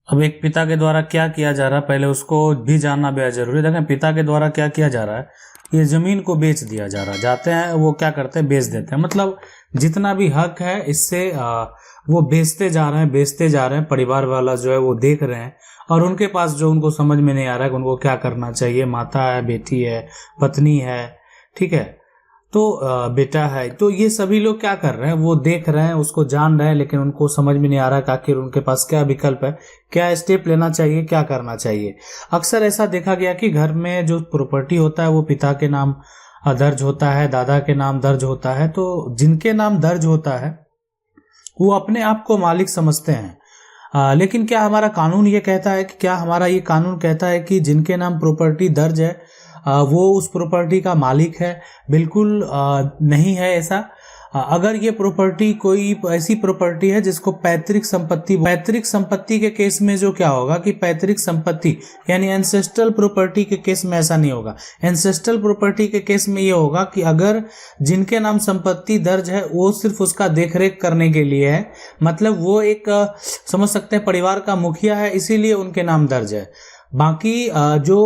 अब एक पिता के द्वारा क्या किया जा रहा है, पहले उसको भी जानना बेहद जरूरी है। देखें पिता के द्वारा क्या किया जा रहा है, ये जमीन को बेच दिया जा रहा है। जाते हैं वो क्या करते हैं, बेच देते हैं। मतलब जितना भी हक है इससे वो बेचते जा रहे हैं, बेचते जा रहे हैं। परिवार वाला जो है वो देख रहे हैं और उनके पास जो उनको समझ में नहीं आ रहा है कि उनको क्या करना चाहिए। माता है, बेटी है, पत्नी है, ठीक है, तो बेटा है, तो ये सभी लोग क्या कर रहे हैं, वो देख रहे हैं, उसको जान रहे हैं, लेकिन उनको समझ में नहीं आ रहा कि आखिर उनके पास क्या विकल्प है, क्या स्टेप लेना चाहिए, क्या करना चाहिए। अक्सर ऐसा देखा गया कि घर में जो प्रॉपर्टी होता है वो पिता के नाम दर्ज होता है, दादा के नाम दर्ज होता है। तो जिनके नाम दर्ज होता है वो अपने आप को मालिक समझते हैं। लेकिन क्या हमारा कानून ये कहता है कि, क्या हमारा ये कानून कहता है कि जिनके नाम प्रॉपर्टी दर्ज है वो उस प्रॉपर्टी का मालिक है? बिल्कुल नहीं है ऐसा। अगर ये प्रॉपर्टी कोई ऐसी प्रॉपर्टी है जिसको पैतृक संपत्ति के केस में जो क्या होगा कि पैतृक संपत्ति यानी एंसेस्ट्रल प्रॉपर्टी के केस में ऐसा नहीं होगा। एंसेस्ट्रल प्रॉपर्टी के केस में ये होगा कि अगर जिनके नाम संपत्ति दर्ज है वो सिर्फ उसका देखरेख करने के लिए है, मतलब वो एक समझ सकते हैं परिवार का मुखिया है, इसीलिए उनके नाम दर्ज है। बाकी जो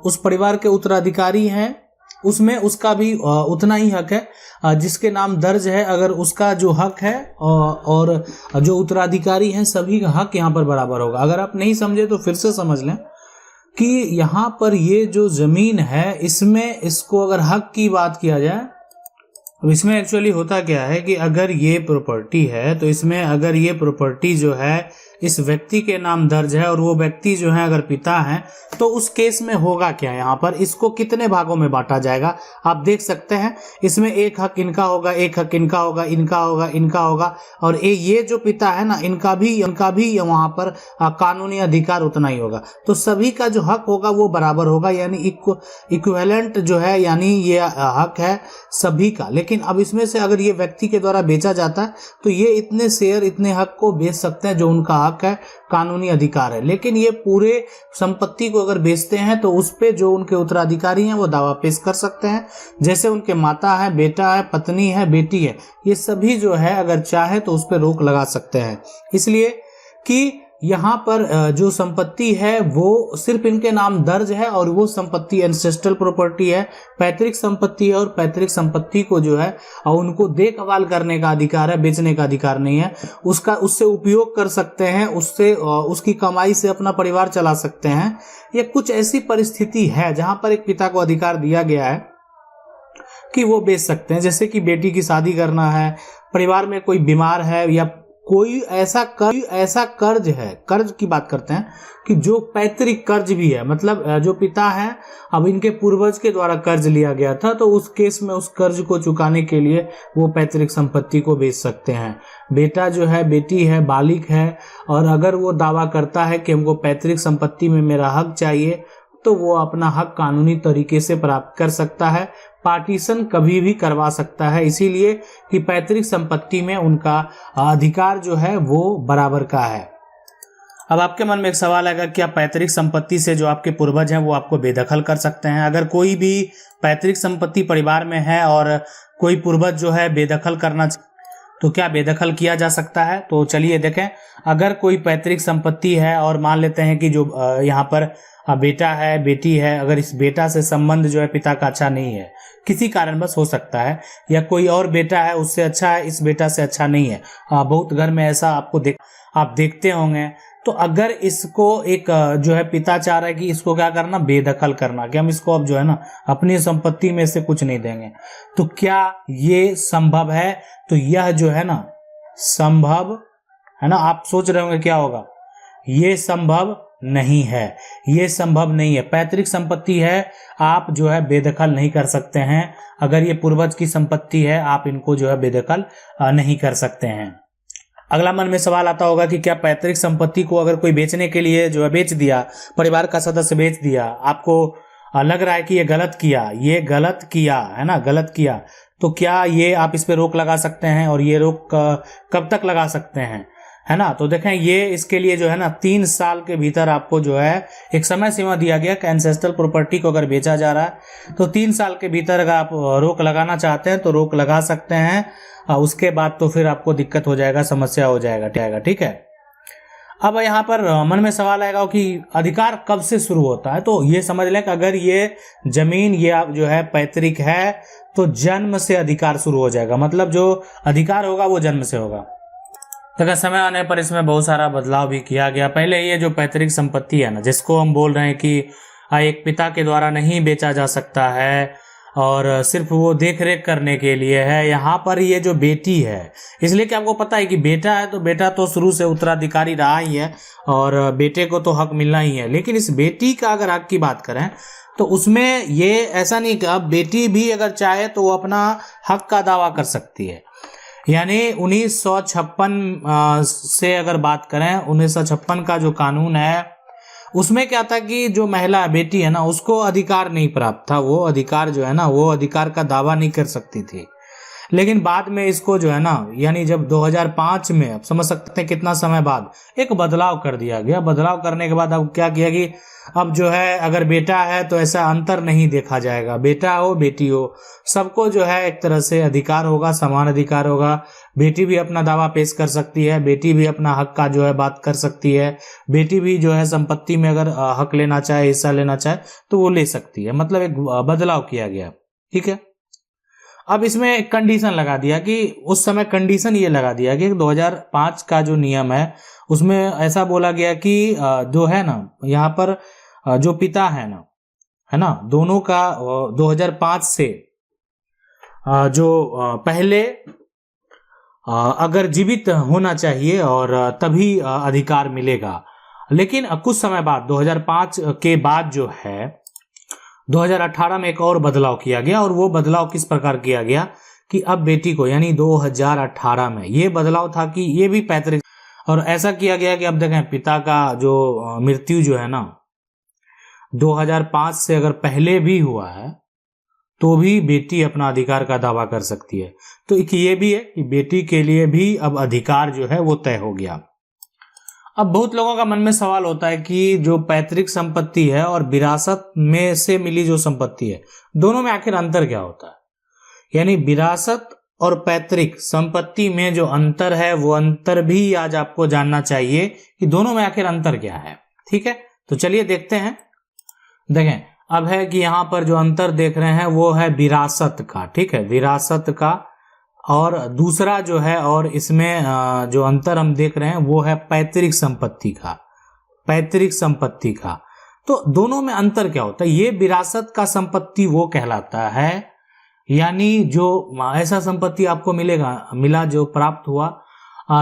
उस परिवार के उत्तराधिकारी हैं उसमें उसका भी उतना ही हक है जिसके नाम दर्ज है। अगर उसका जो हक है और जो उत्तराधिकारी हैं सभी का हक यहाँ पर बराबर होगा। अगर आप नहीं समझे तो फिर से समझ लें कि यहाँ पर ये जो जमीन है इसमें इसको अगर हक की बात किया जाए, अब इसमें एक्चुअली होता क्या है कि अगर ये प्रॉपर्टी है तो इसमें अगर ये प्रॉपर्टी जो है इस व्यक्ति के नाम दर्ज है और वो व्यक्ति जो है अगर पिता है तो उस केस में होगा क्या, यहाँ पर इसको कितने भागों में बांटा जाएगा आप देख सकते हैं। इसमें एक हक इनका होगा, एक हक इनका होगा, इनका होगा, इनका होगा, और ये जो पिता है ना इनका भी वहां पर कानूनी अधिकार उतना ही होगा। तो सभी का जो हक होगा वो बराबर होगा, यानी इक्विवेलेंट जो है, यानी ये हक है सभी का। लेकिन अब इसमें से अगर ये व्यक्ति के द्वारा बेचा जाता है तो ये इतने शेयर, इतने हक को बेच सकते हैं जो उनका हक है, कानूनी अधिकार है। लेकिन ये पूरे संपत्ति को अगर बेचते हैं तो उस पे जो उनके उत्तराधिकारी हैं वो दावा पेश कर सकते हैं, जैसे उनके माता है, बेटा है, पत्नी है, बेटी है, ये सभी जो है अगर चाहे तो उस पे रोक लगा सकते हैं। इसलिए कि यहाँ पर जो संपत्ति है वो सिर्फ इनके नाम दर्ज है और वो संपत्ति एंसेस्ट्रल प्रॉपर्टी है, पैतृक संपत्ति है, और पैतृक संपत्ति को जो है और उनको देखभाल करने का अधिकार है, बेचने का अधिकार नहीं है। उससे उपयोग कर सकते हैं, उससे उसकी कमाई से अपना परिवार चला सकते हैं। ये कुछ ऐसी परिस्थिति है जहां पर एक पिता को अधिकार दिया गया है कि वो बेच सकते हैं। जैसे कि बेटी की शादी करना है, परिवार में कोई बीमार है, या कोई ऐसा कर्ज है, कर्ज की बात करते हैं कि जो पैतृक कर्ज भी है, मतलब जो पिता है अब इनके पूर्वज के द्वारा कर्ज लिया गया था तो उस केस में उस कर्ज को चुकाने के लिए वो पैतृक संपत्ति को बेच सकते हैं। बेटा जो है, बेटी है, बालिक है, और अगर वो दावा करता है कि हमको पैतृक संपत्ति में मेरा हक चाहिए तो वो अपना हक कानूनी तरीके से प्राप्त कर सकता है, पार्टीशन कभी भी करवा सकता है, इसीलिए कि पैतृक संपत्ति में उनका अधिकार जो है वो बराबर का है। अब आपके मन में एक सवाल आएगा, क्या पैतृक संपत्ति से जो आपके पूर्वज हैं वो आपको बेदखल कर सकते हैं? अगर कोई भी पैतृक संपत्ति परिवार में है और कोई पूर्वज जो है बेदखल करना तो क्या बेदखल किया जा सकता है? तो चलिए देखें। अगर कोई पैतृक संपत्ति है और मान लेते हैं कि जो यहाँ पर बेटा है, बेटी है, अगर इस बेटा से संबंध जो है पिता का अच्छा नहीं है, किसी कारणवश हो सकता है, या कोई और बेटा है उससे अच्छा है, इस बेटा से अच्छा नहीं है, बहुत घर में ऐसा आप देखते होंगे। तो अगर इसको एक जो है पिता चाह रहा है कि इसको क्या करना, बेदखल करना, कि हम इसको अब जो है ना अपनी संपत्ति में से कुछ नहीं देंगे, तो क्या ये संभव है? तो यह जो है ना संभव है ना। आप सोच रहे होंगे क्या होगा, ये संभव नहीं है, ये संभव नहीं है। पैतृक संपत्ति है, आप जो है बेदखल नहीं कर सकते हैं। अगर ये पूर्वज की संपत्ति है आप इनको जो है बेदखल नहीं कर सकते हैं। अगला मन में सवाल आता होगा कि क्या पैतृक संपत्ति को अगर कोई बेचने के लिए जो है बेच दिया, परिवार का सदस्य बेच दिया, आपको लग रहा है कि ये गलत किया है ना, गलत किया, तो क्या ये आप इस पे रोक लगा सकते हैं? और ये रोक कब तक लगा सकते हैं, है ना? तो देखें, ये इसके लिए जो है ना 3 साल के भीतर आपको जो है एक समय सीमा दिया गया कि एंसेस्ट्रल प्रॉपर्टी को अगर बेचा जा रहा है तो 3 साल के भीतर अगर आप रोक लगाना चाहते हैं तो रोक लगा सकते हैं। उसके बाद तो फिर आपको दिक्कत हो जाएगा, समस्या हो जाएगा, ठीक है। अब यहाँ पर मन में सवाल आएगा कि अधिकार कब से शुरू होता है। तो ये समझ लें कि अगर ये जमीन ये जो है पैतृक है तो जन्म से अधिकार शुरू हो जाएगा, मतलब जो अधिकार होगा वो जन्म से होगा। तो समय आने पर इसमें बहुत सारा बदलाव भी किया गया। पहले ये जो पैतृक संपत्ति है ना, जिसको हम बोल रहे हैं कि एक पिता के द्वारा नहीं बेचा जा सकता है और सिर्फ वो देख रेख करने के लिए है, यहाँ पर ये जो बेटी है, इसलिए कि आपको पता है कि बेटा है तो बेटा तो शुरू से उत्तराधिकारी रहा ही है और बेटे को तो हक मिलना ही है। लेकिन इस बेटी का अगर हक की बात करें तो उसमें ये ऐसा नहीं कि अब बेटी भी अगर चाहे तो वो अपना हक का दावा कर सकती है। यानी 1956 से अगर बात करें, 1956 का जो कानून है उसमें क्या था कि जो महिला बेटी है ना उसको अधिकार नहीं प्राप्त था, वो अधिकार जो है ना वो अधिकार का दावा नहीं कर सकती थी। लेकिन बाद में इसको जो है ना, यानी जब 2005 में, आप समझ सकते हैं कितना समय बाद एक बदलाव कर दिया गया। बदलाव करने के बाद अब क्या किया कि अब जो है अगर बेटा है तो ऐसा अंतर नहीं देखा जाएगा, बेटा हो बेटी हो सबको जो है एक तरह से अधिकार होगा, समान अधिकार होगा। बेटी भी अपना दावा पेश कर सकती है, बेटी भी अपना हक का जो है बात कर सकती है, बेटी भी जो है संपत्ति में अगर हक लेना चाहे, हिस्सा लेना चाहे तो वो ले सकती है। मतलब एक बदलाव किया गया, ठीक है। अब इसमें एक कंडीशन लगा दिया कि उस समय कंडीशन ये लगा दिया कि 2005 का जो नियम है उसमें ऐसा बोला गया कि जो है ना यहाँ पर जो पिता है ना दोनों का 2005 से जो पहले अगर जीवित होना चाहिए और तभी अधिकार मिलेगा। लेकिन कुछ समय बाद 2005 के बाद जो है 2018 में एक और बदलाव किया गया, और वो बदलाव किस प्रकार किया गया कि अब बेटी को, यानी 2018 में ये बदलाव था कि ये भी पैतृक, और ऐसा किया गया कि अब देखें पिता का जो मृत्यु जो है ना 2005 से अगर पहले भी हुआ है तो भी बेटी अपना अधिकार का दावा कर सकती है। तो एक ये भी है कि बेटी के लिए भी अब अधिकार जो है वो तय हो गया। अब बहुत लोगों का मन में सवाल होता है कि जो पैतृक संपत्ति है और विरासत में से मिली जो संपत्ति है, दोनों में आखिर अंतर क्या होता है। यानी विरासत और पैतृक संपत्ति में जो अंतर है वो अंतर भी आज आपको जानना चाहिए कि दोनों में आखिर अंतर क्या है, ठीक है। तो चलिए देखते हैं। देखें अब है कि यहाँ पर जो अंतर देख रहे हैं वो है विरासत का, ठीक है, विरासत का। और दूसरा जो है, और इसमें जो अंतर हम देख रहे हैं वो है पैतृक संपत्ति का, पैतृक संपत्ति का। तो दोनों में अंतर क्या होता है। ये विरासत का संपत्ति वो कहलाता है, यानी जो ऐसा संपत्ति आपको मिला जो प्राप्त हुआ,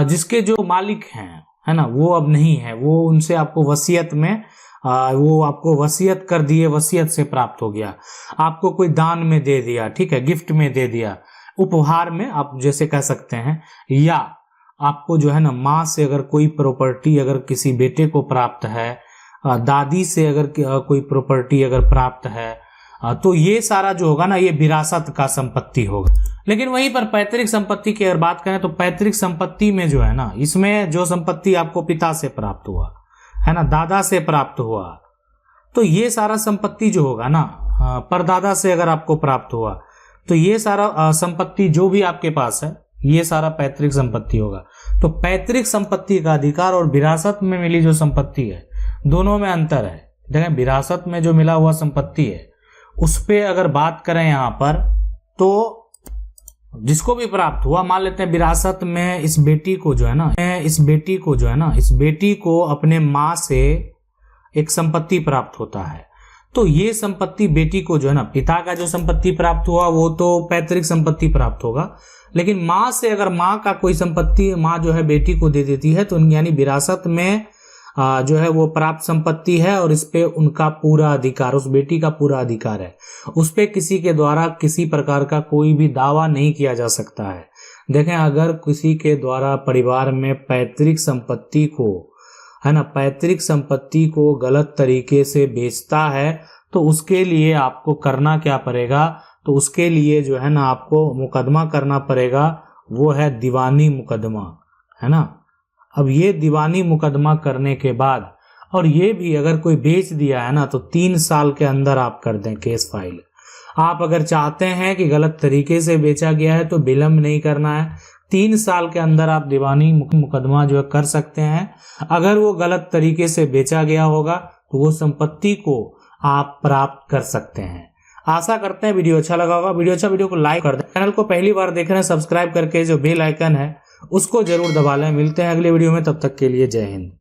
जिसके जो मालिक हैं है ना वो अब नहीं है, वो उनसे आपको वसीयत में वो आपको वसीयत कर दिए, वसीयत से प्राप्त हो गया, आपको कोई दान में दे दिया, ठीक है, गिफ्ट में दे दिया, उपहार में आप जैसे कह सकते हैं, या आपको जो है ना माँ से अगर कोई प्रॉपर्टी अगर किसी बेटे को प्राप्त है, दादी से अगर कोई प्रॉपर्टी अगर प्राप्त है, तो ये सारा जो होगा ना ये विरासत का संपत्ति होगा। लेकिन वहीं पर पैतृक संपत्ति की अगर बात करें तो पैतृक संपत्ति में जो है ना, इसमें जो संपत्ति आपको पिता से प्राप्त हुआ है ना, दादा से प्राप्त हुआ, तो ये सारा संपत्ति जो होगा ना, परदादा से अगर आपको प्राप्त हुआ तो ये सारा संपत्ति जो भी आपके पास है ये सारा पैतृक संपत्ति होगा। तो पैतृक संपत्ति का अधिकार और विरासत में मिली जो संपत्ति है दोनों में अंतर है। देखें विरासत में जो मिला हुआ संपत्ति है उस पे अगर बात करें यहाँ पर, तो जिसको भी प्राप्त हुआ, मान लेते हैं विरासत में इस बेटी को जो है ना, इस बेटी को अपने माँ से एक संपत्ति प्राप्त होता है, तो ये संपत्ति बेटी को जो है ना, पिता का जो संपत्ति प्राप्त हुआ वो तो पैतृक संपत्ति प्राप्त होगा, लेकिन माँ से अगर माँ का कोई संपत्ति माँ जो है बेटी को दे देती है तो यानी विरासत में जो है वो प्राप्त संपत्ति है और इस पे उनका पूरा अधिकार, उस बेटी का पूरा अधिकार है, उस पे किसी के द्वारा किसी प्रकार का कोई भी दावा नहीं किया जा सकता है। देखें अगर किसी के द्वारा परिवार में पैतृक संपत्ति को है ना, पैतृक संपत्ति को गलत तरीके से बेचता है तो उसके लिए आपको करना क्या पड़ेगा, तो उसके लिए जो है ना आपको मुकदमा करना पड़ेगा, वो है दीवानी मुकदमा, है ना। अब ये दीवानी मुकदमा करने के बाद, और ये भी अगर कोई बेच दिया है ना तो 3 साल के अंदर आप कर दें केस फाइल। आप अगर चाहते हैं कि गलत तरीके से बेचा गया है तो विलंब नहीं करना है, 3 साल के अंदर आप दीवानी मुकदमा जो है कर सकते हैं। अगर वो गलत तरीके से बेचा गया होगा तो वो संपत्ति को आप प्राप्त कर सकते हैं। आशा करते हैं वीडियो अच्छा लगा होगा। वीडियो को लाइक कर दें। चैनल को पहली बार देख रहे हैं सब्सक्राइब करके जो बेल आइकन है उसको जरूर दबा लें। मिलते हैं अगले वीडियो में, तब तक के लिए जय हिंद।